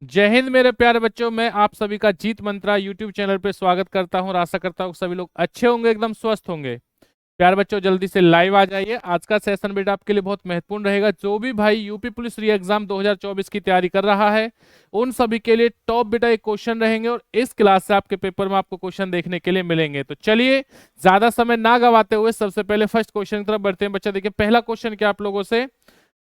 जय हिंद मेरे प्यारे बच्चों। मैं आप सभी का जीत मंत्रा यूट्यूब चैनल पे स्वागत करता हूं और आशा करता हूं सभी लोग अच्छे होंगे, एकदम स्वस्थ होंगे। प्यारे बच्चों, जल्दी से लाइव आ जाइए। आज का सेशन बेटा आपके लिए बहुत महत्वपूर्ण रहेगा। जो भी भाई यूपी पुलिस री एग्जाम 2024 की तैयारी कर रहा है, उन सभी के लिए टॉप बेटा एक क्वेश्चन रहेंगे और इस क्लास से आपके पेपर में आपको क्वेश्चन देखने के लिए मिलेंगे। तो चलिए ज्यादा समय ना गवाते हुए सबसे पहले फर्स्ट क्वेश्चन की तरफ बढ़ते हैं। बच्चा देखिए, पहला क्वेश्चन क्या आप लोगों से।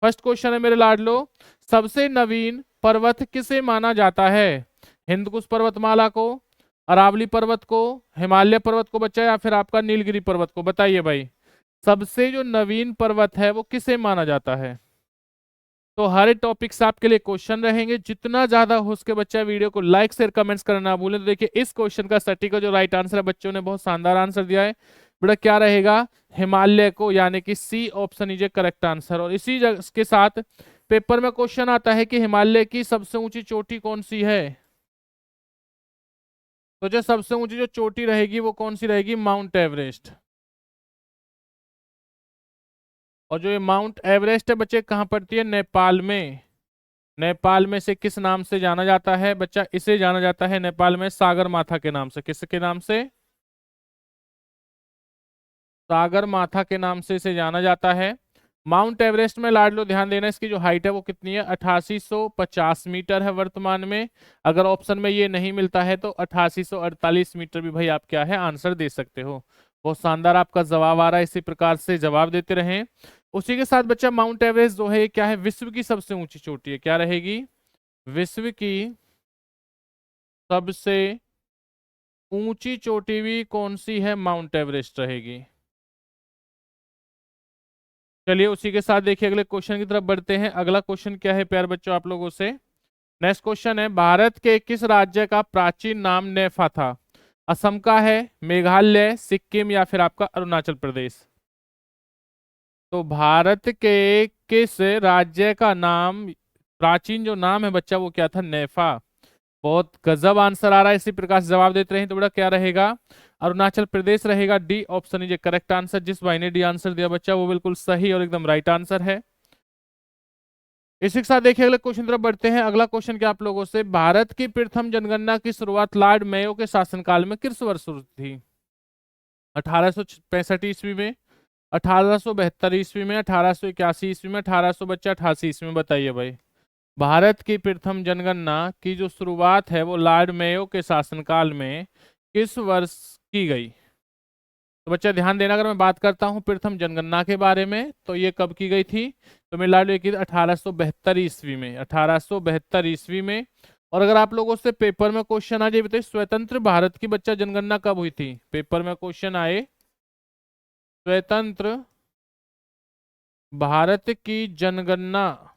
फर्स्ट क्वेश्चन है मेरे लाडलो, सबसे नवीन पर्वत किसे माना जाता है? हिंदकुश पर्वतमाला को, अरावली पर्वत को, हिमालय पर्वत को बच्चा, या फिर आपका नीलगिरी पर्वत को? बताइए भाई, सबसे जो नवीन पर्वत है वो किसे माना जाता है? तो हर टॉपिक से आपके लिए क्वेश्चन रहेंगे। जितना ज्यादा हो सके बच्चा वीडियो को लाइक शेयर कमेंट्स करना ना भूलें। तो देखिए, इस क्वेश्चन का सटीक जो राइट आंसर है, बच्चों ने बहुत शानदार आंसर दिया है बेटा। क्या रहेगा? हिमालय को, यानी कि C option is a correct answer. और इसी के साथ पेपर में क्वेश्चन आता है कि हिमालय की सबसे ऊंची चोटी कौन सी है? तो जो सबसे ऊंची जो चोटी रहेगी वो कौन सी रहेगी? Mount Everest. और जो ये माउंट एवरेस्ट है बच्चे, कहाँ पड़ती है? नेपाल में। नेपाल में से किस नाम से जाना जाता है बच्चा? इसे जाना जाता है नेपाल में सागर माथा के नाम से। किसके नाम से? सागर माथा के नाम से इसे जाना जाता है। माउंट एवरेस्ट में लाडलो ध्यान देना, इसकी जो हाइट है वो कितनी है? 8850 मीटर है वर्तमान में। अगर ऑप्शन में ये नहीं मिलता है तो 8848 मीटर भी भाई आप क्या है आंसर दे सकते हो। बहुत शानदार आपका जवाब आ रहा है, इसी प्रकार से जवाब देते रहें। उसी के साथ बच्चा, माउंट एवरेस्ट जो है ये क्या है? विश्व की सबसे ऊंची चोटी है। क्या रहेगी? विश्व की सबसे ऊंची चोटी भी कौन सी है? माउंट एवरेस्ट रहेगी। चलिए उसी के साथ देखिए अगले क्वेश्चन की तरफ बढ़ते हैं। अगला क्वेश्चन क्या है प्यारे बच्चों आप लोगों से? नेक्स्ट क्वेश्चन है, भारत के किस राज्य का प्राचीन नाम नेफा था? असम का है, मेघालय, सिक्किम, या फिर आपका अरुणाचल प्रदेश? तो भारत के किस राज्य का नाम, प्राचीन जो नाम है बच्चा वो क्या था? नेफा। बहुत गजब आंसर आ रहा है, इसी प्रकार से जवाब देते रहे तो बेटा क्या रहेगा? अरुणाचल प्रदेश रहेगा। D option is a correct answer. जिस भाई ने डी आंसर दिया बच्चा वो बिल्कुल सही और एकदम राइट आंसर है। इसी के साथ देखिए अगले क्वेश्चन तरफ बढ़ते हैं। अगला क्वेश्चन क्या आप लोगों से, भारत की प्रथम जनगणना की शुरुआत लॉर्ड मेयो के शासनकाल में किस वर्ष शुरू थी? 1865 ईस्वी में, 1872 ईस्वी में, 1881 ईस्वी में, 1800 बच्चा 88 ईस्वी में? बताइए भाई, भारत की प्रथम जनगणना की जो शुरुआत है वो लॉर्ड मेयो के शासनकाल में किस वर्ष की गई? तो बच्चा ध्यान देना, अगर मैं बात करता हूं प्रथम जनगणना के बारे में तो ये कब की गई थी? तो मेरे लाडो की 1872 ईस्वी में, 1872 ईस्वी में। और अगर आप लोगों से पेपर में क्वेश्चन आ जाए बताइए, स्वतंत्र भारत की बच्चा जनगणना कब हुई थी? पेपर में क्वेश्चन आए, स्वतंत्र भारत की जनगणना,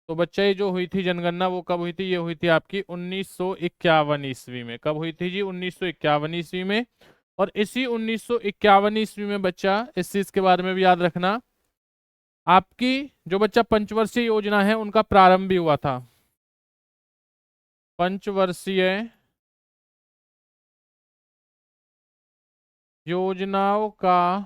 तो बच्चा ये जो हुई थी जनगणना वो कब हुई थी? ये हुई थी आपकी 1951 ईस्वी में। कब हुई थी जी? 1951 ईस्वी में। और इसी 1951 ईस्वी में बच्चा, इस चीज के बारे में भी याद रखना, आपकी जो बच्चा पंचवर्षीय योजना है उनका प्रारंभ भी हुआ था। पंचवर्षीय योजनाओं का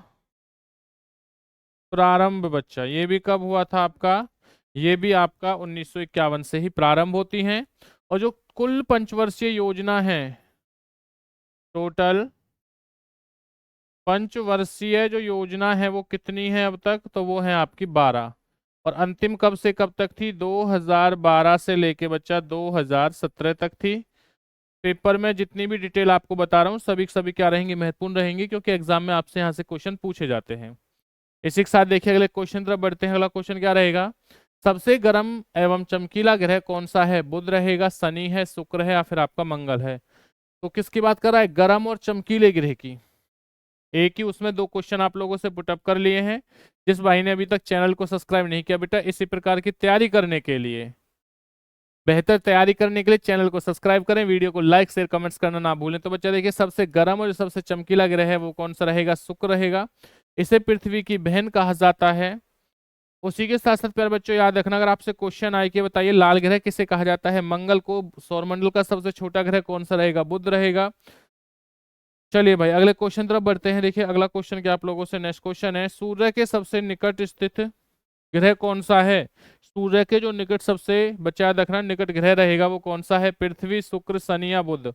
प्रारंभ बच्चा, ये भी कब हुआ था आपका? ये भी आपका 1951 से ही प्रारंभ होती हैं। और जो कुल पंचवर्षीय योजना है, टोटल पंचवर्षीय जो योजना है वो कितनी है अब तक? तो वो है आपकी 12। और अंतिम कब से कब तक थी? 2012 से लेके बच्चा 2017 तक थी। पेपर में जितनी भी डिटेल आपको बता रहा हूँ सभी के सभी क्या रहेंगी? महत्वपूर्ण रहेंगी, क्योंकि एग्जाम में आपसे यहाँ से क्वेश्चन पूछे जाते हैं। इसी के साथ देखिए अगले क्वेश्चन तरफ बढ़ते हैं। अगला क्वेश्चन क्या रहेगा? सबसे गर्म एवं चमकीला ग्रह कौन सा है? बुध रहेगा, शनि है, शुक्र है, या फिर आपका मंगल है? तो किसकी बात कर रहा है? गर्म और चमकीले ग्रह की। एक ही उसमें दो क्वेश्चन आप लोगों से पुटअप कर लिए हैं। जिस भाई ने अभी तक चैनल को सब्सक्राइब नहीं किया बेटा, इसी प्रकार की तैयारी करने के लिए, बेहतर तैयारी करने के लिए चैनल को सब्सक्राइब करें, वीडियो को लाइक शेयर कमेंट्स करना ना भूलें। तो बच्चा देखिए, सबसे गर्म और सबसे चमकीला ग्रह है वो कौन सा रहेगा? शुक्र रहेगा। इसे पृथ्वी की बहन कहा जाता है। उसी के साथ साथ प्यारे बच्चों याद रखना, अगर आपसे क्वेश्चन आए कि बताइए लाल ग्रह किसे कहा जाता है? मंगल को। सौरमंडल का सबसे छोटा ग्रह कौन सा रहेगा? बुध रहेगा। चलिए भाई अगले क्वेश्चन तरफ बढ़ते हैं। देखिए अगला क्वेश्चन क्या आप लोगों से, नेक्स्ट क्वेश्चन है, सूर्य के सबसे निकट स्थित ग्रह कौन सा है? सूर्य के जो निकट सबसे, बच्चा याद रखना, निकट ग्रह रहेगा वो कौन सा है? पृथ्वी, शुक्र, शनि या बुध?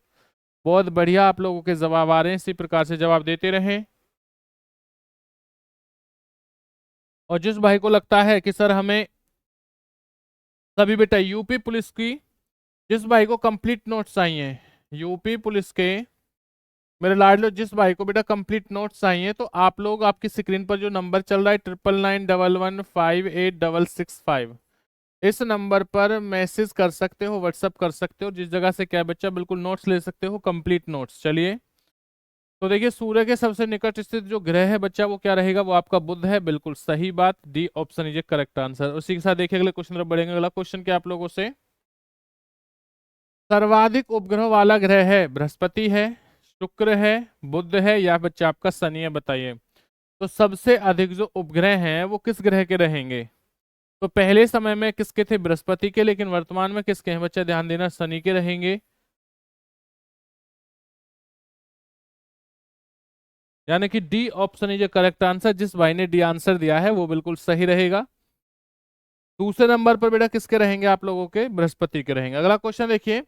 बहुत बढ़िया, आप लोगों के जवाब आ रहे हैं, इसी प्रकार से जवाब देते रहें। और जिस भाई को लगता है कि सर हमें सभी बेटा यूपी पुलिस की, जिस भाई को कंप्लीट नोट्स चाहिए यूपी पुलिस के, मेरे लाडलो जिस भाई को बेटा कंप्लीट नोट्स चाहिए, तो आप लोग, आपकी स्क्रीन पर जो नंबर चल रहा है 9991158665, इस नंबर पर मैसेज कर सकते हो, व्हाट्सअप कर सकते हो, जिस जगह से क्या बच्चा बिल्कुल नोट्स ले सकते हो, कंप्लीट नोट्स। चलिए, तो देखिए सूर्य के सबसे निकट स्थित जो ग्रह है बच्चा वो क्या रहेगा? वो आपका बुध है, बिल्कुल सही बात, D option is a correct answer. उसी के साथ देखिए अगले क्वेश्चन तरफ बढ़ेंगे। अगला क्वेश्चन क्या आप लोगों से, सर्वाधिक उपग्रह वाला ग्रह है, बृहस्पति है, शुक्र है, बुध है या बच्चा आपका शनि है? बताइए। तो सबसे अधिक जो उपग्रह हैं वो किस ग्रह के रहेंगे? तो पहले समय में किसके थे? बृहस्पति के, लेकिन वर्तमान में किसके हैं बच्चा? ध्यान देना, शनि के रहेंगे। यानी कि D option is correct answer. जिस भाई ने डी आंसर दिया है वो बिल्कुल सही रहेगा। दूसरे नंबर पर बेटा किसके रहेंगे? आप लोगों के बृहस्पति के रहेंगे। अगला क्वेश्चन देखिए,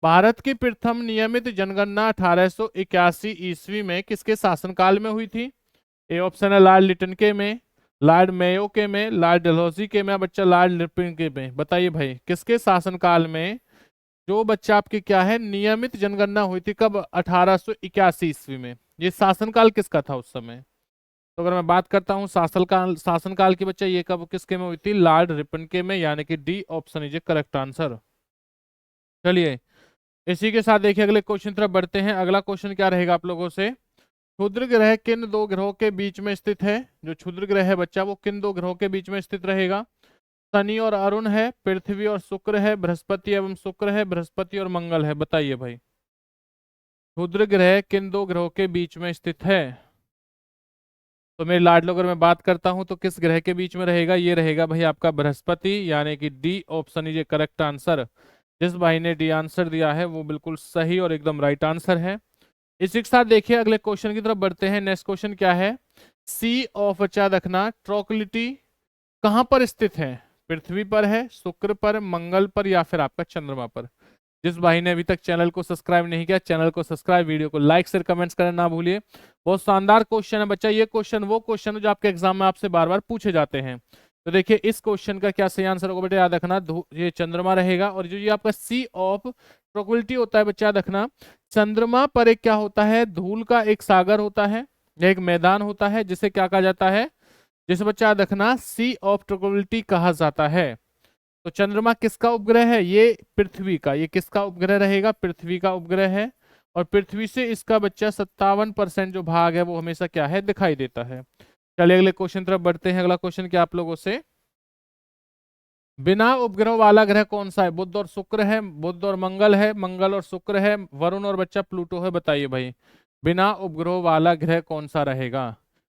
भारत की प्रथम नियमित जनगणना 1881 ईस्वी में किसके शासनकाल में हुई थी? ए ऑप्शन है लॉर्ड लिटन के में, लॉर्ड मेयो के में, लॉर्ड डलहौजी के में, बच्चा लॉर्ड लिटन के में? बताइए भाई, किसके शासनकाल में जो बच्चा आपकी क्या है नियमित जनगणना हुई थी? कब? 1881 ईस्वी में। ये शासनकाल किसका था उस समय? तो अगर मैं बात करता हूँ शासनकाल की बच्चा, ये कब किसके में हुई थी? लॉर्ड रिपन के में, यानी कि D option is correct answer. चलिए, इसी के साथ देखिए अगले क्वेश्चन तरफ बढ़ते हैं। अगला क्वेश्चन क्या रहेगा आप लोगों से, क्षुद्र ग्रह किन दो ग्रहों के बीच में स्थित है? जो क्षुद्र ग्रह है बच्चा वो किन दो ग्रहों के बीच में स्थित रहेगा? शनि और अरुण है, पृथ्वी और शुक्र है, बृहस्पति एवं शुक्र है, बृहस्पति और मंगल है? बताइए भाई, क्षुद्र ग्रह किन दो ग्रहों के बीच में स्थित है? तो मेरे लाडलो अगर मैं बात करता हूं तो किस ग्रह के बीच में रहेगा? ये रहेगा भाई आपका बृहस्पति, यानी कि D option is a correct answer. जिस भाई ने डी आंसर दिया है वो बिल्कुल सही और एकदम राइट आंसर है। इसी के साथ देखिए अगले क्वेश्चन की तरफ बढ़ते हैं। नेक्स्ट क्वेश्चन क्या है, सी ऑफ बच्चा रखना ट्रोक्लिटी कहां पर स्थित है? पृथ्वी पर है, शुक्र पर, मंगल पर या फिर आपका चंद्रमा पर? जिस भाई ने अभी तक चैनल को सब्सक्राइब नहीं किया, चैनल को सब्सक्राइब, वीडियो को लाइक शेयर कमेंट्स करना ना भूलिए। बहुत शानदार क्वेश्चन है बच्चा, ये क्वेश्चन वो क्वेश्चन है जो आपके एग्जाम में आपसे बार बार पूछे जाते हैं। तो देखिए इस क्वेश्चन का क्या सही आंसर होगा बेटा, याद रखना ये चंद्रमा रहेगा। और जो ये आपका सी ऑफ प्रोबेबिलिटी होता है बच्चा याद रखना, चंद्रमा पर एक क्या होता है, धूल का एक सागर होता है या एक मैदान होता है, जिसे क्या कहा जाता है? जिसे बच्चा याद रखना सी ऑफ प्रोबेबिलिटी कहा जाता है। तो चंद्रमा किसका उपग्रह है? ये पृथ्वी का। ये किसका उपग्रह रहेगा? पृथ्वी का उपग्रह है। और पृथ्वी से इसका बच्चा 57% जो भाग है वो हमेशा क्या है, दिखाई देता है। चलिए अगले क्वेश्चन तरफ बढ़ते हैं। अगला क्वेश्चन क्या आप लोगों से, बिना उपग्रह वाला ग्रह कौन सा है? बुध और शुक्र है, बुध और मंगल है, मंगल और शुक्र है, वरुण और बच्चा प्लूटो है? बताइए भाई, बिना उपग्रह वाला ग्रह कौन सा रहेगा?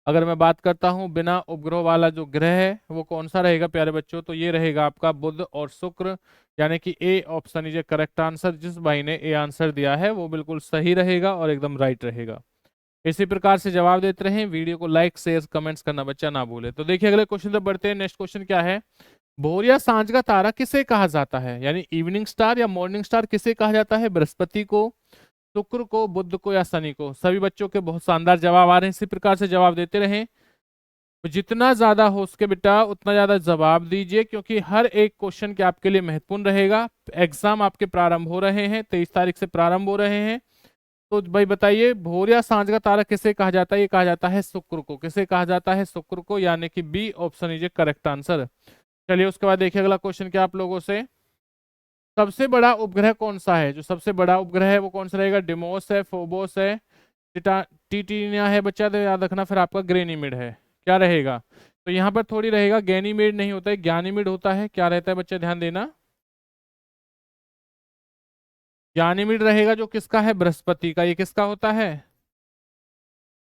अगर मैं बात करता हूं बिना उपग्रह वाला जो ग्रह है वो कौन सा रहेगा प्यारे बच्चों, तो ये रहेगा आपका बुध और शुक्र, यानी कि A option is a correct answer. जिस भाई ने ए आंसर दिया है वो बिल्कुल सही रहेगा और एकदम राइट रहेगा। इसी प्रकार से जवाब देते रहें, वीडियो को लाइक शेयर कमेंट्स करना बच्चा ना भूले। तो देखिए अगले क्वेश्चन तक बढ़ते हैं। नेक्स्ट क्वेश्चन क्या है, भोर या सांझ का तारा किसे कहा जाता है? यानी इवनिंग स्टार या मॉर्निंग स्टार किसे कहा जाता है? बृहस्पति को, शुक्र को, बुध को या शनि को? सभी बच्चों के बहुत शानदार जवाब आ रहे हैं, इसी प्रकार से जवाब देते रहें। तो जितना ज्यादा हो सके बेटा उतना ज्यादा जवाब दीजिए, क्योंकि हर एक क्वेश्चन के आपके लिए महत्वपूर्ण रहेगा। एग्जाम आपके प्रारंभ हो रहे हैं, 23 तारीख से प्रारंभ हो रहे हैं। तो भाई बताइए, भोर या सांझ का तारा किसे कहा जाता है? ये कहा जाता है शुक्र को। किसे कहा जाता है? शुक्र को, यानी कि B option is a correct answer. चलिए उसके बाद देखिए अगला क्वेश्चन क्या आप लोगों से, सबसे बड़ा उपग्रह कौन सा है? जो सबसे बड़ा उपग्रह है वो कौन सा रहेगा? डिमोस है, फोबोस है, टिटिनिया है बच्चा, तो याद रखना फिर आपका ग्रेनीमिड है। क्या रहेगा? तो यहाँ पर थोड़ी रहेगा, गैनीमिड नहीं होता है, ज्ञानीमिड होता है। क्या रहता है बच्चा, ध्यान देना, ज्ञानीमिड रहेगा, जो किसका है? बृहस्पति का। ये किसका होता है?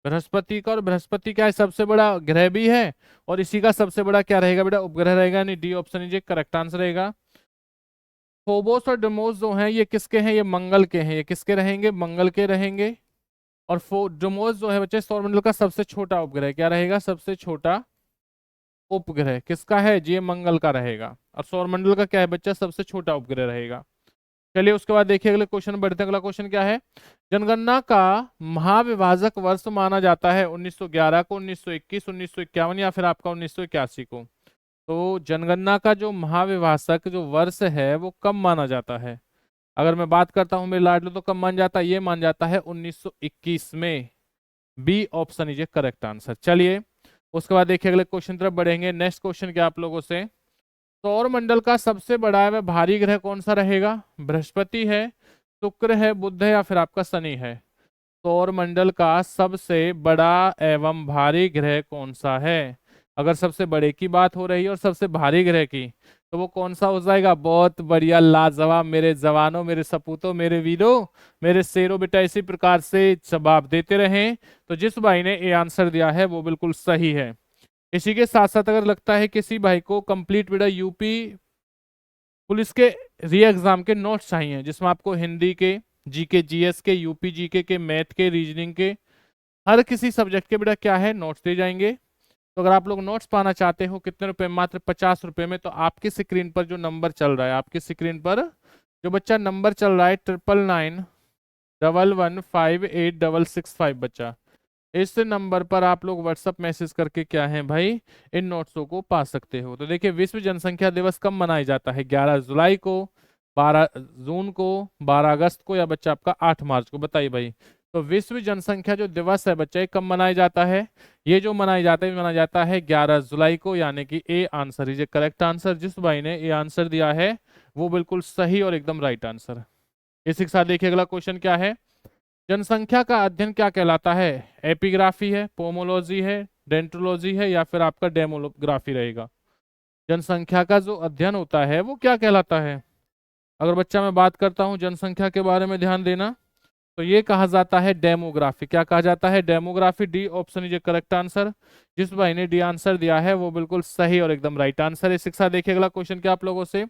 बृहस्पति का। और बृहस्पति क्या है, सबसे बड़ा ग्रह भी है और इसी का सबसे बड़ा क्या रहेगा बेटा, उपग्रह रहेगा, यानी D option is correct answer रहेगा। फोबोस और डेमोस जो हैं ये किसके हैं? ये मंगल के हैं। ये किसके रहेंगे? मंगल के रहेंगे। और डेमोस जो है बच्चे सौरमंडल का सबसे छोटा उपग्रह, क्या रहेगा? सबसे छोटा उपग्रह किसका है जी, ये मंगल का रहेगा। और सौरमंडल का क्या है बच्चा, सबसे छोटा उपग्रह रहेगा। चलिए उसके बाद देखिए अगले क्वेश्चन बढ़ते हैं। अगला क्वेश्चन क्या है, जनगणना का महाविभाजक वर्ष माना जाता है 1911 को, 1921, 1951 या फिर आपका 1981 को। तो जनगणना का जो महाविभाजक जो वर्ष है वो कब माना जाता है, अगर मैं बात करता हूं मेरे लाडलो तो कब मान जाता है, ये मान जाता है 1921 में। B option is a correct answer. चलिए उसके बाद देखिए अगले क्वेश्चन तरफ बढ़ेंगे। नेक्स्ट क्वेश्चन क्या आप लोगों से, सौर मंडल का सबसे बड़ा है वह भारी ग्रह कौन सा रहेगा, बृहस्पति है, शुक्र है, बुध है या फिर आपका शनि है। सौर मंडल का सबसे बड़ा एवं भारी ग्रह कौन सा है, अगर सबसे बड़े की बात हो रही है और सबसे भारी ग्रह की, तो वो कौन सा हो जाएगा। बहुत बढ़िया, लाजवाब मेरे जवानों, मेरे सपूतों, मेरे वीरों, मेरे शेरों, बेटा इसी प्रकार से जवाब देते रहें। तो जिस भाई ने ये आंसर दिया है वो बिल्कुल सही है। इसी के साथ साथ अगर लगता है किसी भाई को कंप्लीट बेटा यूपी पुलिस के री एग्जाम के नोट्स चाहिए, जिसमें आपको हिंदी के, जीके जीएस के, यूपी जीके के, मैथ के, रीजनिंग के, हर किसी सब्जेक्ट के बेटा क्या है नोट्स दिए जाएंगे। तो अगर आप लोग नोट्स पाना चाहते हो, कितने रुपए, मात्र 50 रुपए में। तो आपकी स्क्रीन पर जो नंबर चल रहा है, आपकी स्क्रीन पर जो बच्चा नंबर चल रहा है 999111586665 बच्चा, इस नंबर पर आप लोग व्हाट्सअप मैसेज करके क्या है भाई इन नोट्सों को पा सकते हो। तो देखिए विश्व जनसंख्या दिवस कब मनाया जाता है, 11 जुलाई को, 12 जून को, 12 अगस्त को या बच्चा आपका 8 मार्च को, बताइए भाई। तो विश्व जनसंख्या जो दिवस है बच्चा ये कब मनाया जाता है, ये जो मनाया जाता है 11 जुलाई को, यानी कि A answer is a correct answer. जिस भाई ने ये आंसर दिया है वो बिल्कुल सही और एकदम राइट आंसर। इसी के साथ देखिए अगला क्वेश्चन क्या है, जनसंख्या का अध्ययन क्या कहलाता है, एपिग्राफी है, पोमोलॉजी है, डेंटोलॉजी है या फिर आपका डेमोग्राफी रहेगा। जनसंख्या का जो अध्ययन होता है वो क्या कहलाता है, अगर बच्चा मैं बात करता हूं जनसंख्या के बारे में ध्यान देना, तो ये कहा जाता है डेमोग्राफी। क्या कहा जाता है, demography. D option is correct answer. जिस भाई ने डी आंसर दिया है वो बिल्कुल सही और एकदम राइट आंसर है। शिक्षा देखिए अगला क्वेश्चन क्या आप लोगों से,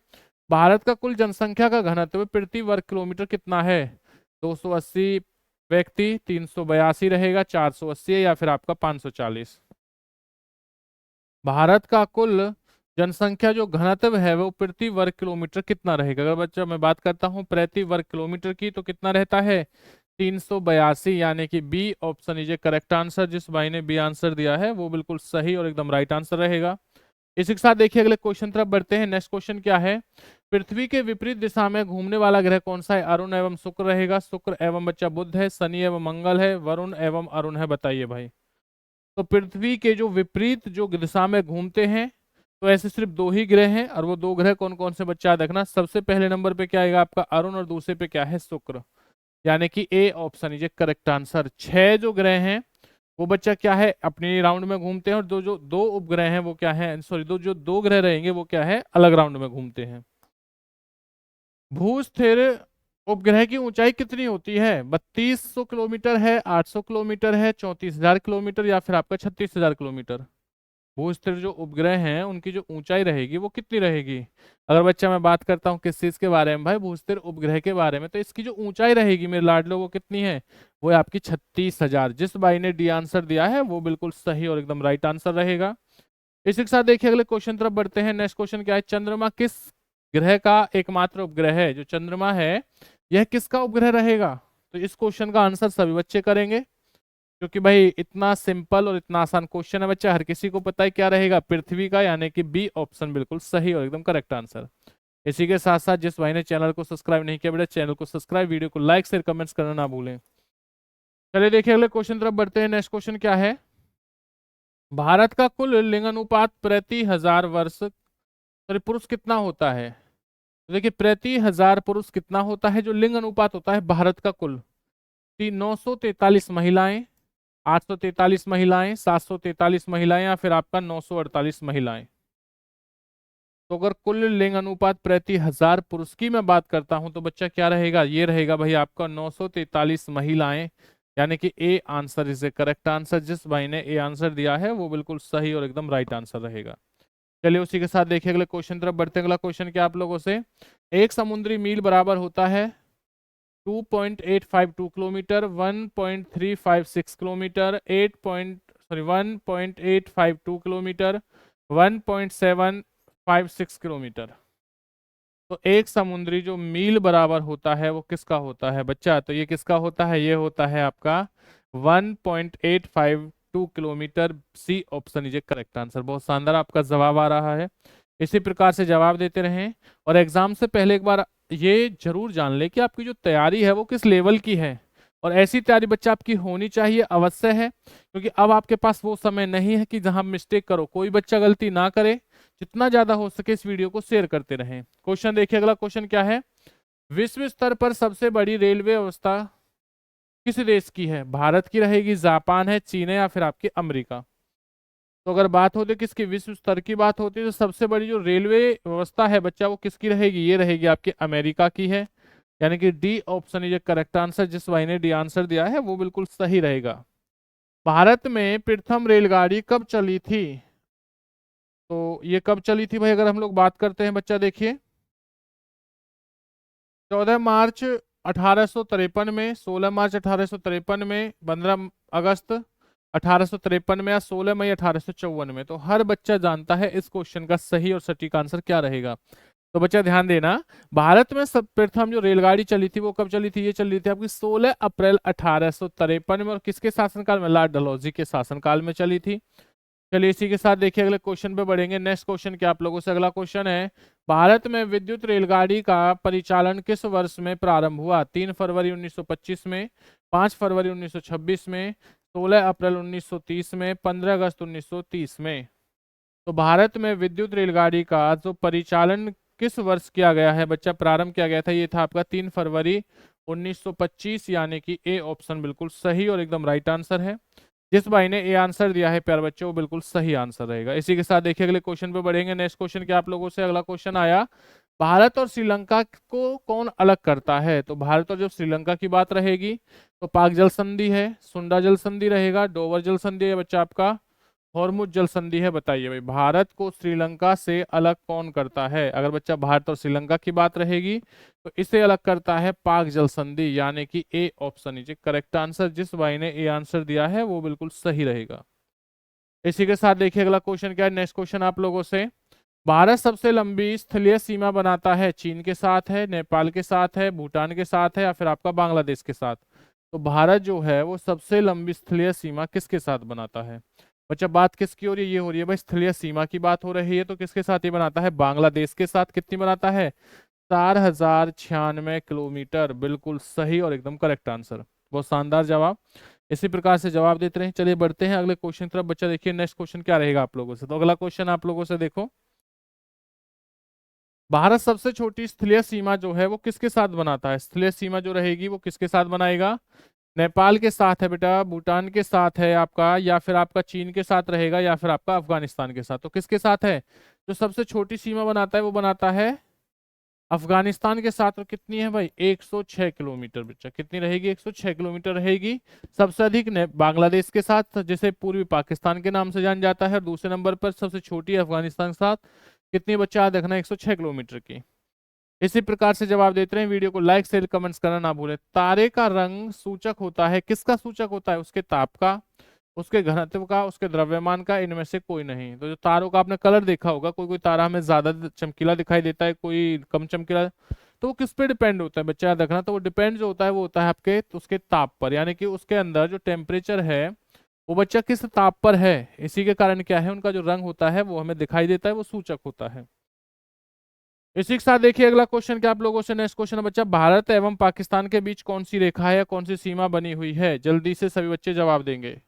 भारत का कुल जनसंख्या का घनत्व प्रति वर्ग किलोमीटर कितना है, 280 व्यक्ति, 382 रहेगा, 480 है या फिर आपका 540। भारत का कुल जनसंख्या जो घनत्व है वो प्रति वर्ग किलोमीटर कितना रहेगा, अगर बच्चा मैं बात करता हूं प्रति वर्ग किलोमीटर की, तो कितना रहता है 382, यानी कि B option is a correct answer. जिस भाई ने बी आंसर दिया है वो बिल्कुल सही और एकदम राइट आंसर रहेगा। इसी के साथ देखिए अगले क्वेश्चन तरफ बढ़ते हैं। नेक्स्ट क्वेश्चन क्या है, पृथ्वी के विपरीत दिशा में घूमने वाला ग्रह कौन सा है, अरुण एवं शुक्र रहेगा, शुक्र एवं बच्चा बुध है, शनि एवं मंगल है, वरुण एवं अरुण है, बताइए भाई। तो पृथ्वी के जो विपरीत जो दिशा में घूमते हैं, तो ऐसे सिर्फ दो ही ग्रह हैं, और वो दो ग्रह कौन कौन से बच्चा देखना, सबसे पहले नंबर पे क्या आएगा आपका अरुण और दूसरे पे क्या है शुक्र, यानी कि A option is a correct answer. 6 जो ग्रह हैं वो बच्चा क्या है अपने राउंड में घूमते हैं, और दो जो दो उपग्रह हैं वो क्या है, सॉरी दो जो दो ग्रह रहेंगे वो क्या है अलग राउंड में घूमते हैं। भू स्थिर उपग्रह की ऊंचाई कितनी होती है, 3200 किलोमीटर है, 800 किलोमीटर है, 34,000 किलोमीटर या फिर आपका 36,000 किलोमीटर। भू स्थिर जो उपग्रह हैं उनकी जो ऊंचाई रहेगी वो कितनी रहेगी, अगर बच्चा मैं बात करता हूँ किस चीज के बारे में भाई, भू स्थिर उपग्रह के बारे में, तो इसकी जो ऊंचाई रहेगी मेरे लाडलो वो कितनी है, वो है आपकी 36,000। जिस भाई ने डी आंसर दिया है वो बिल्कुल सही और एकदम राइट आंसर रहेगा। इसी के साथ देखिए अगले क्वेश्चन तरफ बढ़ते हैं। नेक्स्ट क्वेश्चन क्या है, चंद्रमा किस ग्रह का एकमात्र उपग्रह है, जो चंद्रमा है यह किसका उपग्रह रहेगा। तो इस क्वेश्चन का आंसर सभी बच्चे करेंगे, क्योंकि भाई इतना सिंपल और इतना आसान क्वेश्चन है बच्चा, हर किसी को पता है क्या रहेगा, पृथ्वी का, यानी कि बी ऑप्शन बिल्कुल सही और एकदम करेक्ट आंसर। इसी के साथ साथ जिस भाई ने चैनल को सब्सक्राइब नहीं किया बेटा, चैनल को सब्सक्राइब, वीडियो को लाइक शेयर कमेंट्स करना ना भूलें। चलिए देखिए अगले क्वेश्चन तरफ बढ़ते हैं। नेक्स्ट क्वेश्चन क्या है, भारत का कुल लिंग अनुपात प्रति हजार वर्ष, सॉरी पुरुष कितना होता है। तो देखिए प्रति हजार पुरुष कितना होता है, जो लिंग अनुपात होता है भारत का कुल, 943 महिलाएं, 843 महिलाएं, 743 महिलाएं या फिर आपका 948 महिलाएं। तो अगर कुल लिंग अनुपात प्रति हजार पुरुष की मैं बात करता हूं तो बच्चा क्या रहेगा, ये रहेगा भाई आपका 943 महिलाएं, यानी कि A answer is a correct answer. जिस भाई ने ए आंसर दिया है वो बिल्कुल सही और एकदम राइट आंसर रहेगा। चलिए उसी के साथ देखिए अगले क्वेश्चन तरफ बढ़ते हैं। अगला क्वेश्चन क्या आप लोगों से, एक समुद्री मील बराबर होता है 2.852 किलोमीटर, 1.356 किलोमीटर, 1.852 किलोमीटर, 1.756 किलोमीटर। तो एक समुद्री जो मील बराबर होता है वो किसका होता है बच्चा? तो ये किसका होता है? ये होता है आपका 1.852 kilometre. C option is correct answer. बहुत शानदार आपका जवाब आ रहा है। इसी प्रकार से जवाब देते रहें और एग्जाम से पहले एक बार ये जरूर जान ले कि आपकी जो तैयारी है वो किस लेवल की है। और ऐसी तैयारी बच्चा आपकी होनी चाहिए, अवश्य है, क्योंकि अब आपके पास वो समय नहीं है कि जहां मिस्टेक करो। कोई बच्चा गलती ना करे। जितना ज्यादा हो सके इस वीडियो को शेयर करते रहें। क्वेश्चन देखिए, अगला क्वेश्चन क्या है? विश्व स्तर पर सबसे बड़ी रेलवे व्यवस्था किस देश की है? भारत की रहेगी, जापान है, चीन है, या फिर आपकी अमेरिका? तो अगर बात होती है किसकी, विश्व स्तर की बात होती है, तो सबसे बड़ी जो रेलवे व्यवस्था है बच्चा वो किसकी रहेगी? ये रहेगी आपकी अमेरिका की है। यानी कि D option is correct answer. जिस भाई ने डी आंसर दिया है वो बिल्कुल सही रहेगा। भारत में प्रथम रेलगाड़ी कब चली थी? तो ये कब चली थी भाई, अगर हम लोग बात करते हैं बच्चा, देखिए 14 मार्च 1853 में, 16 मार्च 1853 में, 15 अगस्त 1853 में, या 16 मई 1854 में। तो हर बच्चा जानता है इस क्वेश्चन का सही और सटीक आंसर क्या रहेगा। तो बच्चा ध्यान देना, भारत में सब प्रथम जो रेलगाड़ी चली थी वो कब चली थी? ये चली थी आपकी 16 अप्रैल 1853 में। और किसके शासनकाल में? लॉर्ड डलहौजी के शासनकाल में चली थी। चलिए इसी के साथ देखिए अगले क्वेश्चन पे बढ़ेंगे। नेक्स्ट क्वेश्चन क्या आप लोगों से? अगला क्वेश्चन है, भारत में विद्युत रेलगाड़ी का परिचालन किस वर्ष में प्रारंभ हुआ? 3 फरवरी 1925 में, 5 फरवरी 1926 में, 16 अप्रैल 1930 में, 15 अगस्त 1930 में। तो भारत में विद्युत रेलगाड़ी का जो परिचालन किस वर्ष किया गया है बच्चा, प्रारंभ किया गया था? ये था आपका 3 फरवरी 1925, यानी कि ए ऑप्शन बिल्कुल सही और एकदम राइट आंसर है। जिस भाई ने ए आंसर दिया है प्यारे बच्चों वो बिल्कुल सही आंसर रहेगा। इसी के साथ देखिए अगले क्वेश्चन पे बढ़ेंगे। नेक्स्ट क्वेश्चन क्या आप लोगों से? अगला क्वेश्चन आया, भारत और श्रीलंका को कौन अलग करता है? तो भारत और जब श्रीलंका की बात रहेगी तो पाक जल संधि है, सुंडा जल संधि रहेगा, डोवर जल संधि है बच्चा आपका, हॉर्मुज जल संधि है। बताइए भाई, भारत को श्रीलंका से अलग कौन करता है? अगर बच्चा भारत और श्रीलंका की बात रहेगी तो इसे अलग करता है पाक जल संधि, यानी कि A option is correct answer. जिस भाई ने ए आंसर दिया है वो बिल्कुल सही रहेगा। इसी के साथ देखिए अगला क्वेश्चन क्या है? नेक्स्ट क्वेश्चन आप लोगों से, भारत सबसे लंबी स्थलीय सीमा बनाता है, चीन के साथ है, नेपाल के साथ है, भूटान के साथ है, या फिर आपका बांग्लादेश के साथ? तो भारत जो है वो सबसे लंबी स्थलीय सीमा किसके साथ बनाता है बच्चा? बात किसकी हो रही है? ये हो रही है भाई स्थलीय सीमा की बात हो रही है। तो किसके साथ ये बनाता है? बांग्लादेश के साथ। कितनी बनाता है? 4096 किलोमीटर। बिल्कुल सही और एकदम करेक्ट आंसर। बहुत शानदार जवाब। इसी प्रकार से जवाब देते रहे। चलिए बढ़ते हैं अगले क्वेश्चन की तरफ बच्चा। देखिए नेक्स्ट क्वेश्चन क्या रहेगा आप लोगों से? तो अगला क्वेश्चन आप लोगों से देखो, भारत सबसे छोटी स्थलीय सीमा जो है वो किसके साथ बनाता है? स्थलीय सीमा जो रहेगी वो किसके साथ बनाएगा? नेपाल के साथ है बेटा, भूटान के साथ है आपका, या फिर आपका चीन के साथ रहेगा, या फिर आपका अफगानिस्तान के साथ? तो किसके साथ है? जो सबसे छोटी सीमा बनाता है वो बनाता है अफगानिस्तान के साथ। और कितनी है भाई? 106 किलोमीटर बच्चा। कितनी रहेगी? 106 किलोमीटर रहेगी। सबसे अधिक बांग्लादेश के साथ, जिसे पूर्वी पाकिस्तान के नाम से जान जाता है, और दूसरे नंबर पर सबसे छोटी है अफगानिस्तान के साथ। कितनी बच्चा याद रखना? 106 किलोमीटर की। इसी प्रकार से जवाब देते रहे। वीडियो को लाइक शेयर कमेंट्स करना ना भूलें। तारे का रंग सूचक होता है, किसका सूचक होता है? उसके ताप का, उसके घनत्व का, उसके द्रव्यमान का, इनमें से कोई नहीं। तो जो तारों का आपने कलर देखा होगा, कोई कोई तारा हमें ज्यादा चमकीला दिखाई देता है, कोई कम चमकीला। तो वो किस पे डिपेंड होता है बच्चा, याद रखना। तो वो डिपेंड जो होता है वो होता है आपके उसके ताप पर, यानी कि उसके अंदर जो टेम्परेचर है वो बच्चा किस ताप पर है। इसी के कारण क्या है, उनका जो रंग होता है वो हमें दिखाई देता है, वो सूचक होता है। इसी के साथ देखिए अगला क्वेश्चन क्या आप लोगों से? नेक्स्ट क्वेश्चन बच्चा, भारत एवं पाकिस्तान के बीच कौन सी रेखा है या कौन सी सीमा बनी हुई है? जल्दी से सभी बच्चे जवाब देंगे।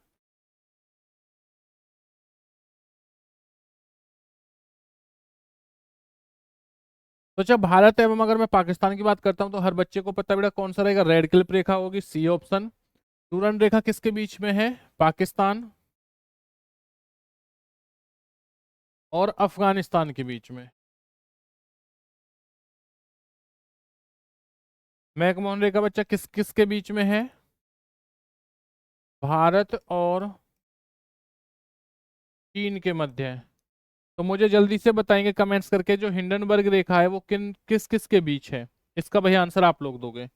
तो जब भारत एवं अगर मैं पाकिस्तान की बात करता हूं तो हर बच्चे को पता बेटा कौन सा रहेगा? रेड क्लिप रेखा होगी, सी ऑप्शन। डूरन रेखा किसके बीच में है? पाकिस्तान और अफगानिस्तान के बीच में। मैकमोहन रेखा बच्चा किस किसके बीच में है? भारत और चीन के मध्य है। तो मुझे जल्दी से बताएंगे कमेंट्स करके, जो हिंडनबर्ग रेखा है वो किन किस किस के बीच है? इसका भैया आंसर आप लोग दोगे।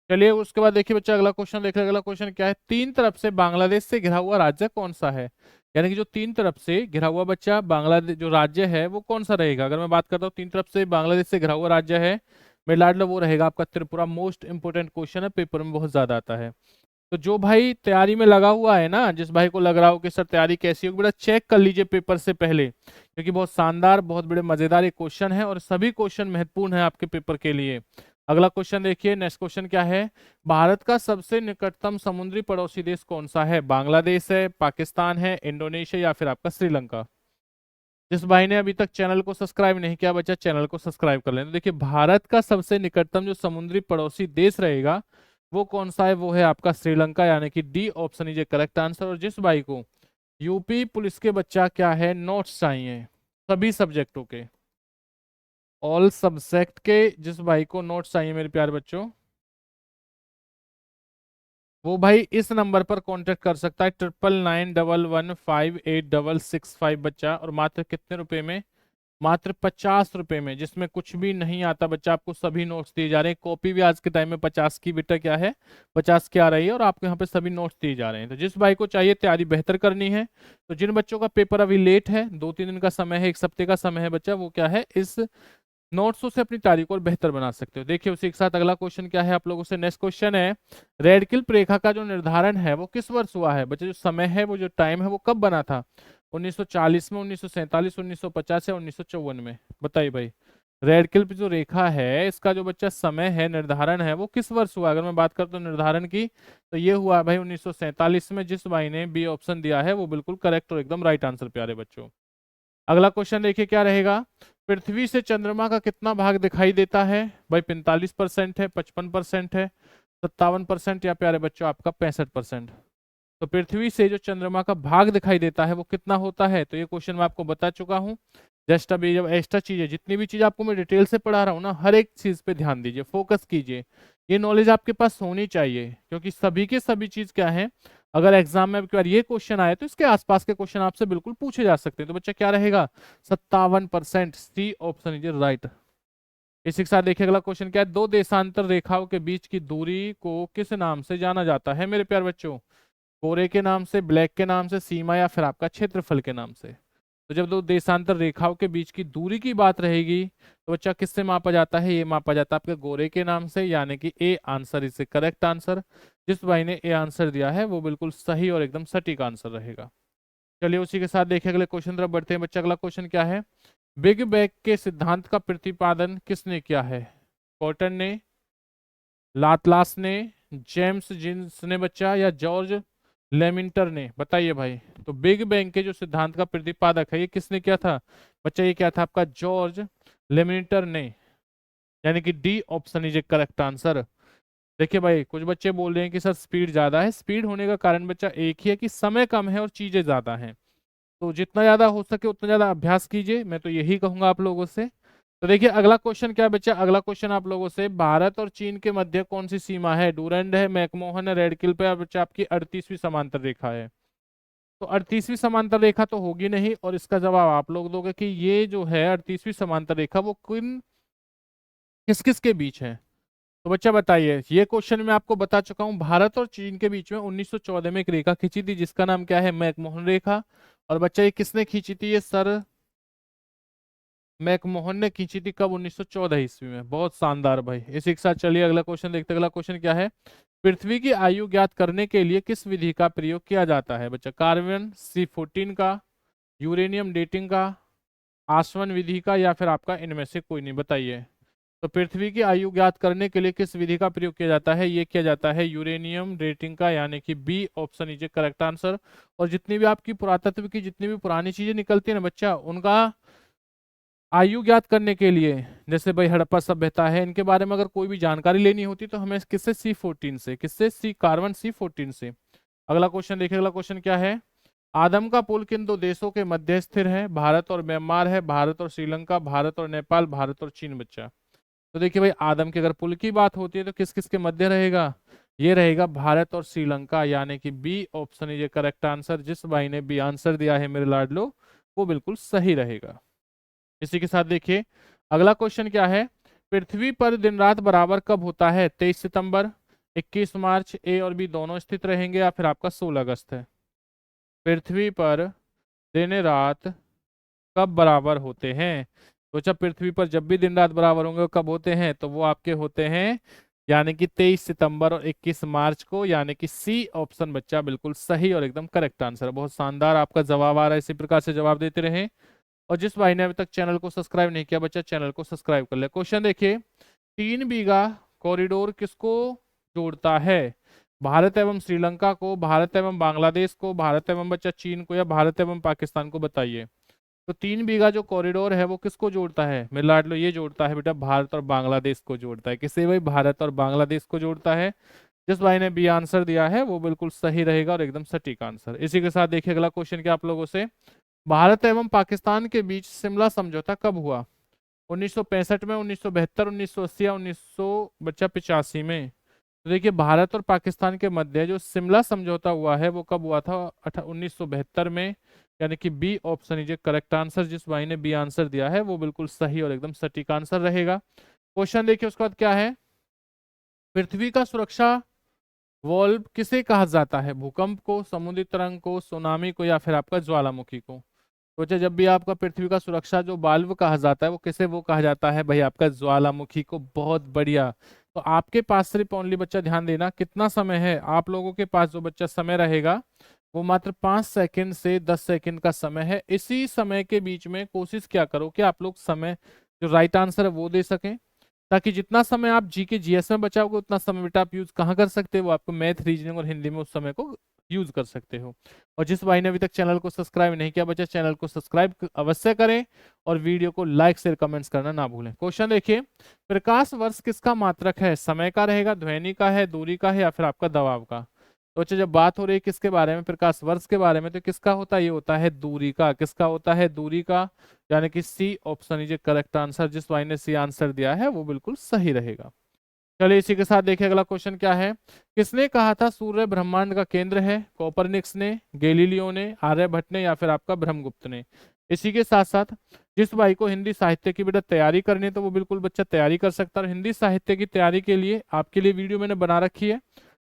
चलिए उसके बाद देखिए बच्चा अगला क्वेश्चन देख रहे। अगला क्वेश्चन क्या है? तीन तरफ से बांग्लादेश से घिरा हुआ राज्य कौन सा है? यानी कि जो तीन तरफ से घिरा हुआ बच्चा बांग्लादेश जो राज्य है वो कौन सा रहेगा? अगर मैं बात करता हूँ तीन तरफ से बांग्लादेश से घिरा हुआ राज्य है मेरे लाडलो, वो रहेगा आपका त्रिपुरा। मोस्ट इंपोर्टेंट क्वेश्चन है, पेपर में बहुत ज्यादा आता है। तो जो भाई तैयारी में लगा हुआ है ना, जिस भाई को लग रहा हो कि सर तैयारी कैसी होगी, बेटा चेक कर लीजिए पेपर से पहले, क्योंकि बहुत शानदार बहुत बड़े मजेदार एक क्वेश्चन है और सभी क्वेश्चन महत्वपूर्ण है आपके पेपर के लिए। अगला क्वेश्चन देखिए, नेक्स्ट क्वेश्चन क्या है? भारत का सबसे निकटतम समुद्री पड़ोसी देश कौन सा है? बांग्लादेश है, पाकिस्तान है, इंडोनेशिया या फिर आपका श्रीलंका? जिस भाई ने अभी तक चैनल को सब्सक्राइब नहीं किया बच्चा, चैनल को सब्सक्राइब कर लेना। तो देखिए भारत का सबसे निकटतम जो समुद्री पड़ोसी देश रहेगा वो कौन सा है? वो है आपका श्रीलंका, यानी कि D option is a correct answer. और जिस भाई को यूपी पुलिस के बच्चा क्या है, नोट्स चाहिए सभी सब्जेक्टों के, ऑल सब्जेक्ट के जिस भाई को नोट्स चाहिए मेरे प्यारे बच्चों, वो भाई इस नंबर पर कांटेक्ट कर सकता है, 9991158665 बच्चा। और मात्र कितने रुपए में? मात्र 50 रुपए में, जिसमें कुछ भी नहीं आता बच्चा, आपको सभी नोट्स दिए जा रहे हैं। कॉपी भी आज के टाइम में 50 की बेटा क्या है, 50 की आ रही है, और आपको यहाँ पे सभी नोट्स दिए जा रहे हैं। तो जिस भाई को चाहिए तैयारी बेहतर करनी है, तो जिन बच्चों का पेपर अभी लेट है, 2-3 दिन का समय है, एक हफ्ते का समय है बच्चा, वो क्या है इस नोट्सों से अपनी तारीख और बेहतर बना सकते हो। देखिए उसी के साथ अगला क्वेश्चन क्या है आप लोगों से, नेक्स्ट क्वेश्चन है, रेडकिल्प रेखा का जो निर्धारण है वो किस वर्ष हुआ है? बच्चे जो समय है वो जो टाइम है वो कब बना था? 1940 में, 1947, 1950 या 1954 में? बताइए भाई, रेडकिल्प जो रेखा है इसका जो बच्चा समय है, निर्धारण है, वो किस वर्ष हुआ? अगर मैं बात करता हूँ निर्धारण की, तो ये हुआ भाई 1947 में। जिस भाई ने बी ऑप्शन दिया है वो बिल्कुल करेक्ट और एकदम राइट आंसर प्यारे बच्चों। अगला क्वेश्चन देखिए क्या रहेगा, पृथ्वी से चंद्रमा का कितना भाग दिखाई देता है? भाई 45% है, 55% है, 57% या प्यारे बच्चों आपका 65%? तो पृथ्वी से जो चंद्रमा का भाग दिखाई देता है वो कितना होता है? तो ये क्वेश्चन मैं आपको बता चुका हूँ। जस्ट अभी जब एक्स्ट्रा चीजें, जितनी भी चीज आपको मैं डिटेल से पढ़ा रहा हूँ ना, हर एक चीज पे ध्यान दीजिए, फोकस कीजिए। ये नॉलेज आपके पास होनी चाहिए, क्योंकि सभी के सभी चीज क्या है, अगर एग्जाम में अब ये क्वेश्चन आए तो इसके आसपास के क्वेश्चन आपसे बिल्कुल पूछे जा सकते हैं। तो बच्चा क्या रहेगा, 57%, सी ऑप्शन इज राइट। इसी के साथ देखिए अगला क्वेश्चन क्या है, दो देशांतर रेखाओं के बीच की दूरी को किस नाम से जाना जाता है मेरे प्यारे बच्चों? कोरे के नाम से, ब्लैक के नाम से, सीमा या फिर आपका क्षेत्रफल के नाम से? तो जब दो देशांतर रेखाओं के बीच की दूरी की बात रहेगी तो बच्चा किससे मापा जाता है? ये मापा जाता है आपके गोरे के नाम से, यानी कि A answer is correct answer. जिस भाई ने ए आंसर दिया है वो बिल्कुल सही और एकदम सटीक आंसर रहेगा। चलिए उसी के साथ देखिए अगले क्वेश्चन तरफ बढ़ते हैं बच्चा। अगला क्वेश्चन क्या है, बिग बैंग के सिद्धांत का प्रतिपादन किसने किया है? कॉटन ने, लाप्लास ने, जेम्स जीन्स ने बच्चा, या जॉर्ज लेमिंटर ने? बताइए भाई। तो बिग बैंग के जो सिद्धांत का प्रतिपादक है ये किसने किया था बच्चा? ये क्या था आपका, जॉर्ज लेमिंटर ने, यानी कि D option is a correct answer. देखिए भाई कुछ बच्चे बोल रहे हैं कि सर स्पीड ज्यादा है, स्पीड होने का कारण बच्चा एक ही है कि समय कम है और चीजें ज्यादा हैं। तो जितना ज्यादा हो सके उतना ज्यादा अभ्यास कीजिए, मैं तो यही कहूंगा आप लोगों से। तो देखिए अगला क्वेश्चन क्या है बच्चा, अगला क्वेश्चन आप लोगों से, भारत और चीन के मध्य कौन सी सीमा है? डूरंड है, मैकमोहन है, रेडकिल्प है, बच्चा आपकी 38वीं समांतर रेखा है। तो 38वीं समांतर रेखा तो होगी नहीं, और इसका जवाब आप लोग दोगे कि ये जो है 38वीं समांतर रेखा वो किस किस के बीच है? तो बच्चा बताइए, ये क्वेश्चन मैं आपको बता चुका हूं, भारत और चीन के बीच में 1914 में एक रेखा खींची थी जिसका नाम क्या है, मैकमोहन रेखा। और बच्चा ये किसने खींची थी? ये सर मैकमोहन ने खींची थी, कब? 1914 ईस्वी में। बहुत शानदार भाई। इसी के साथ चलिए अगला क्वेश्चन देखते हैं। अगला क्वेश्चन क्या है, पृथ्वी की आयु ज्ञात करने के लिए किस विधि का प्रयोग किया जाता है बच्चा? कार्बन 14 का, यूरेनियम डेटिंग का, आसवन विधि का, या फिर आपका इनमें से कोई नहीं? बताइए। तो पृथ्वी की आयु ज्ञात करने के लिए किस विधि का प्रयोग किया जाता है? ये किया जाता है यूरेनियम डेटिंग का, यानी कि B option is correct answer. और जितनी भी आपकी पुरातत्व की जितनी भी पुरानी चीजें निकलती है ना बच्चा, उनका आयु ज्ञात करने के लिए, जैसे भाई हड़प्पा सभ्यता है, इनके बारे में अगर कोई भी जानकारी लेनी होती तो हमें किससे, C14 से, किससे, कार्बन C14 से। अगला क्वेश्चन देखिए, अगला क्वेश्चन क्या है, आदम का पुल किन दो देशों के मध्य स्थिर है? भारत और म्यांमार है, भारत और श्रीलंका, भारत और नेपाल, भारत और चीन बच्चा? तो देखिए भाई आदम के अगर पुल की बात होती है तो किस किस के मध्य रहेगा? ये रहेगा भारत और श्रीलंका, यानी कि B option is correct answer. जिस भाई ने बी आंसर दिया है मेरे लाडलो वो बिल्कुल सही रहेगा। इसी के साथ देखिए अगला क्वेश्चन क्या है, पृथ्वी पर दिन रात बराबर कब होता है? 23 सितंबर, 21 मार्च, ए और बी दोनों स्थित रहेंगे, या फिर आपका 16 अगस्त है? पृथ्वी पर दिन रात कब बराबर होते हैं? तो जब पृथ्वी पर जब भी दिन रात बराबर होंगे वो कब होते हैं? तो वो आपके होते हैं यानी कि 23 सितंबर और 21 मार्च को, यानी कि सी ऑप्शन बच्चा बिल्कुल सही और एकदम करेक्ट आंसर है। बहुत शानदार आपका जवाब आ रहा है, इसी प्रकार से जवाब देते रहें। और जिस भाई ने अभी तक चैनल को सब्सक्राइब नहीं किया बच्चा, चैनल को सब्सक्राइब कर ले। क्वेश्चन देखिए, 3 बीघा कॉरिडोर किसको जोड़ता है? भारत एवं श्रीलंका को, भारत एवं बांग्लादेश को, भारत एवं बच्चा चीन को, या भारत एवं पाकिस्तान को? बताइए। तो 3 बीघा जो कॉरिडोर है वो किसको जोड़ता है मेरे लाडलो? ये जोड़ता है बेटा भारत और बांग्लादेश को जोड़ता है। किसे भाई? भारत और बांग्लादेश को जोड़ता है। जिस भाई ने बी आंसर दिया है वो बिल्कुल सही रहेगा और एकदम सटीक आंसर। इसी के साथ देखिए अगला क्वेश्चन क्या आप लोगों से, भारत एवं पाकिस्तान के बीच शिमला समझौता कब हुआ? 1965 में, 1972, 1980 या 1985 में? तो देखिए भारत और पाकिस्तान के मध्य जो शिमला समझौता हुआ है वो कब हुआ था? 1972 में, यानी कि B option is correct answer. जिस भाई ने बी आंसर दिया है वो बिल्कुल सही और एकदम सटीक आंसर रहेगा। क्वेश्चन देखिए उसके बाद क्या है, पृथ्वी का सुरक्षा वॉल्व किसे कहा जाता है? भूकंप को, समुद्री तरंग को, सुनामी को, या फिर आपका ज्वालामुखी को? सोचे जब भी आपका पृथ्वी का सुरक्षा जो वाल्व कहा जाता है वो किसे वो कहा जाता है भाई? आपका ज्वालामुखी को। बहुत बढ़िया। तो आपके पास सिर्फ ओनली बच्चा ध्यान देना कितना समय है, आप लोगों के पास जो बच्चा समय रहेगा वो मात्र 5 सेकंड से 10 सेकंड का समय है। इसी समय के बीच में कोशिश क्या करो कि आप लोग समय जो राइट आंसर है वो दे सकें, ताकि जितना समय आप जी के जीएस में बचाओगे उतना समय बेटा आप यूज कहाँ कर सकते हो? आपको मैथ, रीजनिंग और हिंदी में उस समय को यूज कर सकते हो। और जिस भाई ने अभी तक चैनल को सब्सक्राइब नहीं किया बच्चा, चैनल को सब्सक्राइब अवश्य करें और वीडियो को लाइक शेयर कमेंट्स करना ना भूलें। क्वेश्चन देखिए, प्रकाश वर्ष किसका मात्रक है? समय का रहेगा, ध्वनि का है, दूरी का है, या फिर आपका दबाव का? तो अच्छा जब बात हो रही है किसके बारे में? प्रकाश वर्ष के बारे में। तो किसका होता है? ये होता है दूरी का। किसका होता है? दूरी का, यानी कि C option is correct answer. जिस भाई ने सी आंसर दिया है वो बिल्कुल सही रहेगा। चलिए इसी के साथ देखिए अगला क्वेश्चन क्या है, किसने कहा था सूर्य ब्रह्मांड का केंद्र है? कोपरनिक्स ने, गैलीलियो ने, आर्यभट्ट ने, या फिर आपका ब्रह्मगुप्त ने? इसी के साथ साथ जिस भाई को हिंदी साहित्य की बेटा तैयारी करनी है तो वो बिल्कुल बच्चा तैयारी कर सकता है। और हिंदी साहित्य की तैयारी के लिए आपके लिए वीडियो मैंने बना रखी है,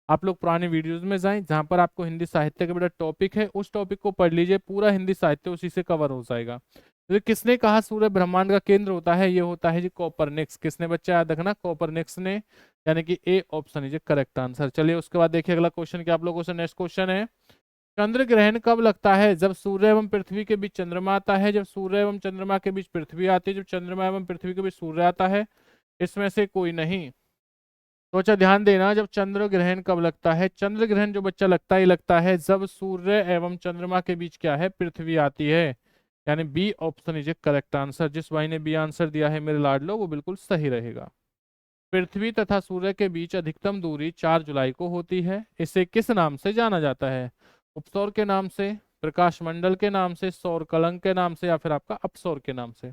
आप लोग पुराने वीडियोज में जाएं जहां पर आपको हिंदी साहित्य का बेटा टॉपिक है उस टॉपिक को पढ़ लीजिए, पूरा हिंदी साहित्य उसी से कवर हो जाएगा। तो किसने कहा सूर्य ब्रह्मांड का केंद्र होता है? ये होता है जी कोपरनिक्स। किसने बच्चा याद रखना? कोपरनिक्स ने, यानी कि A option is correct answer. चलिए उसके बाद देखिए अगला क्वेश्चन क्या आप लोगों से, नेक्स्ट क्वेश्चन है, चंद्र ग्रहण कब लगता है? जब सूर्य एवं पृथ्वी के बीच चंद्रमा आता है, जब सूर्य एवं चंद्रमा के बीच पृथ्वी आती है, जब चंद्रमा एवं पृथ्वी के बीच सूर्य आता है? इसमें से कोई नहीं। तो अच्छा ध्यान देना, जब चंद्र ग्रहण कब लगता है? चंद्र ग्रहण जो बच्चा लगता ही लगता है जब सूर्य एवं चंद्रमा के बीच क्या है? पृथ्वी आती है, यानी B option is correct answer. जिस भाई ने बी आंसर दिया है मेरे लाडलो वो बिल्कुल सही रहेगा। पृथ्वी तथा सूर्य के बीच अधिकतम दूरी 4 जुलाई को होती है, इसे किस नाम से जाना जाता है? उपसौर के नाम से, प्रकाश मंडल के नाम से, सौर कलंक के नाम से, या फिर आपका अपसौर के नाम से?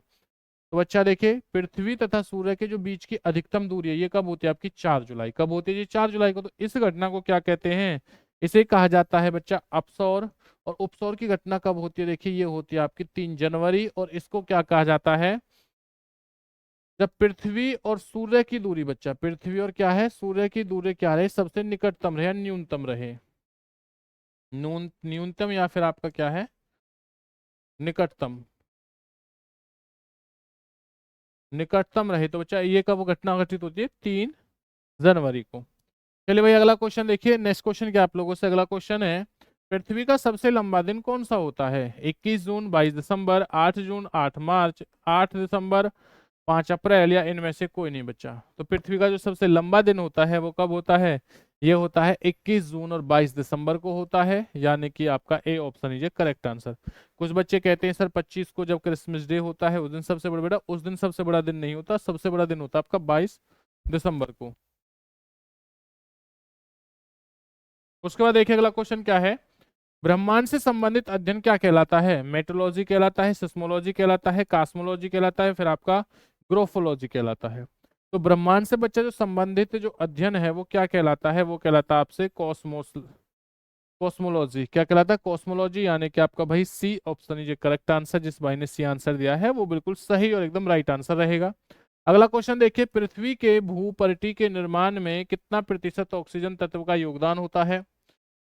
तो बच्चा देखिए पृथ्वी तथा सूर्य के जो बीच की अधिकतम दूरी है ये कब होती है? आपकी 4 जुलाई। कब होती है जी? 4 जुलाई को। तो इस घटना को क्या कहते हैं? इसे कहा जाता है बच्चा अपसौर। और उपसौर की घटना कब होती है? देखिए ये होती है आपकी 3 जनवरी। और इसको क्या कहा जाता है? जब पृथ्वी और सूर्य की दूरी बच्चा, पृथ्वी और क्या है? सूर्य की दूरी क्या रहे? सबसे निकटतम रहे या न्यूनतम रहे? न्यूनतम या फिर आपका क्या है? निकटतम। निकटतम रहे तो बच्चा ये कब घटना घटित होती है? 3 जनवरी को। चलिए भाई अगला क्वेश्चन देखिए, नेक्स्ट क्वेश्चन क्या आप लोगों से, अगला क्वेश्चन है, पृथ्वी का सबसे लंबा दिन कौन सा होता है? 21 जून, 22 दिसंबर, 8 जून, 8 मार्च, 8 दिसंबर, 5 अप्रैल, या इनमें से कोई नहीं बच्चा? तो पृथ्वी का जो सबसे लंबा दिन होता है वो कब होता है? ये होता है 21 जून और 22 दिसंबर को होता है, यानी कि आपका A option is correct answer. कुछ बच्चे कहते हैं सर 25 को जब क्रिसमस डे होता है उस दिन सबसे बड़ा, बेटा उस दिन सबसे बड़ा दिन नहीं होता, सबसे बड़ा दिन होता है आपका 22 दिसंबर को। उसके बाद देखिए अगला क्वेश्चन क्या है, ब्रह्मांड से संबंधित अध्ययन क्या कहलाता है? मेट्रोलॉजी कहलाता है, सिस्मोलॉजी कहलाता है, कॉस्मोलॉजी कहलाता है, फिर आपका ग्रोफोलॉजी कहलाता है? तो ब्रह्मांड से बच्चा जो संबंधित जो अध्ययन है वो क्या कहलाता है? वो कहलाता है आपसे कॉस्मोलॉजी। क्या कहलाता है? कॉस्मोलॉजी, यानी कि आपका भाई C option is correct answer. जिस भाई ने सी आंसर दिया है वो बिल्कुल सही और एकदम राइट आंसर रहेगा। अगला क्वेश्चन देखिए, पृथ्वी के भूपरिटी के निर्माण में कितना प्रतिशत ऑक्सीजन तत्व का योगदान होता है?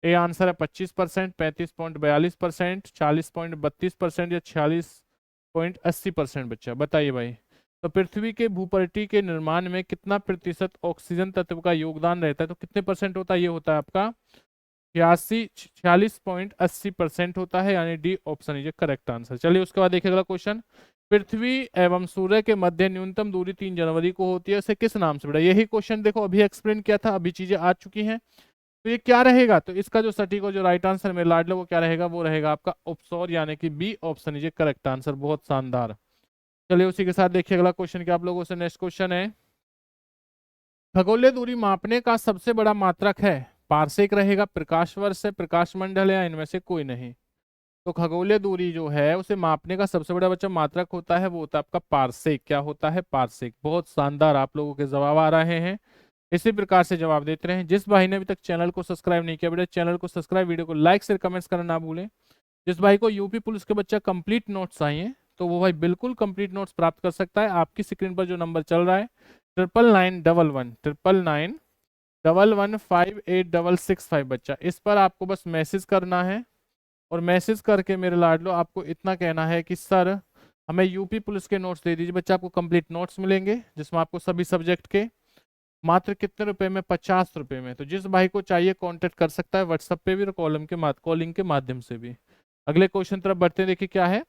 ए आंसर है 25%, 35.42%, 40.32% या 46.80% बच्चा। बताइए भाई। तो पृथ्वी के भूपटल के निर्माण में कितना प्रतिशत ऑक्सीजन तत्व का योगदान रहता है? तो कितने परसेंट होता है? ये होता है आपका 46.80% होता है, यानी D option is correct answer. चलिए उसके बाद देखिए अगला क्वेश्चन। पृथ्वी एवं सूर्य के मध्य न्यूनतम दूरी 3 जनवरी को होती है, इसे किस नाम से बढ़ा? यही क्वेश्चन देखो अभी एक्सप्लेन किया था, अभी चीजें आ चुकी हैं। तो ये क्या रहेगा? तो इसका जो सटीक और जो राइट आंसर में लाडलो वो क्या रहेगा? वो रहेगा आपका ऑप्शन, यानी कि B option is correct answer. बहुत शानदार। चलिए उसी के साथ देखिए अगला क्वेश्चन क्या आप लोगों से। नेक्स्ट क्वेश्चन है, खगोलीय दूरी मापने का सबसे बड़ा मात्रक है? पारसेक रहेगा, प्रकाश वर्ष है, प्रकाश मंडल है, या इनमें से कोई नहीं? तो खगोलीय दूरी जो है उसे मापने का सबसे बड़ा बच्चा मात्रक होता है, वो होता है आपका पारसेक। क्या होता है? पारसेक। बहुत शानदार, आप लोगों के जवाब आ रहे हैं। इसी प्रकार से जवाब देते रहे। जिस भाई ने अभी तक चैनल को सब्सक्राइब नहीं किया बेटा, चैनल को सब्सक्राइब, वीडियो को लाइक शेयर कमेंट्स करना ना भूलें। जिस भाई को यूपी पुलिस के बच्चा कंप्लीट नोट्स चाहिए तो वो भाई बिल्कुल कंप्लीट नोट्स प्राप्त कर सकता है। आपकी स्क्रीन पर जो नंबर चल रहा है 9911 बच्चा, इस पर आपको बस मैसेज करना है। और मैसेज करके मेरे लाडलो आपको इतना कहना है कि सर हमें यूपी पुलिस के नोट्स दे दीजिए। बच्चा आपको कंप्लीट नोट्स मिलेंगे जिसमें आपको सभी सब्जेक्ट के मात्र कितने रुपए में? 50 रुपए में। तो जिस भाई को चाहिए कांटेक्ट कर सकता है व्हाट्सएप पे भी और कॉलिंग के माध्यम से भी। अगले क्वेश्चन तरफ बढ़ते हैं। देखिए क्या है,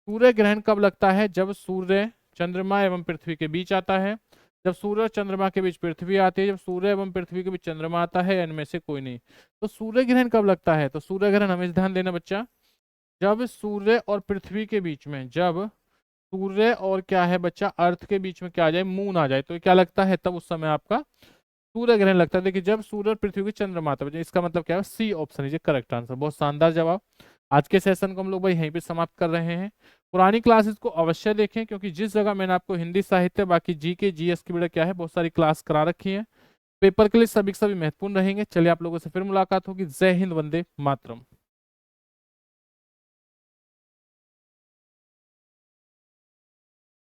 सूर्य ग्रहण कब लगता है? जब सूर्य चंद्रमा एवं पृथ्वी के बीच आता है, जब सूर्य और चंद्रमा के बीच पृथ्वी आती है, जब सूर्य एवं पृथ्वी के बीच चंद्रमा आता है, इनमें से कोई नहीं। तो सूर्य ग्रहण कब लगता है? तो सूर्य ग्रहण हमें ध्यान देना बच्चा, जब सूर्य और पृथ्वी के बीच में, जब सूर्य और क्या है बच्चा अर्थ के बीच में क्या आ जाए? मून आ जाए, तो क्या लगता है? तब उस समय आपका सूर्य ग्रहण लगता है। देखिए जब सूर्य और पृथ्वी के चंद्रमा आता है, इसका मतलब क्या है? C option is correct answer. बहुत शानदार जवाब। आज के सेशन को हम लोग भाई यहीं पे समाप्त कर रहे हैं। पुरानी क्लासेस को अवश्य देखें, क्योंकि जिस जगह मैंने आपको हिंदी साहित्य बाकी जीके जीएस की बेटा क्या है बहुत सारी क्लास करा रखी है, पेपर के लिए सभी महत्वपूर्ण रहेंगे। चलिए आप लोगों से फिर मुलाकात होगी। जय हिंद, वंदे मातरम।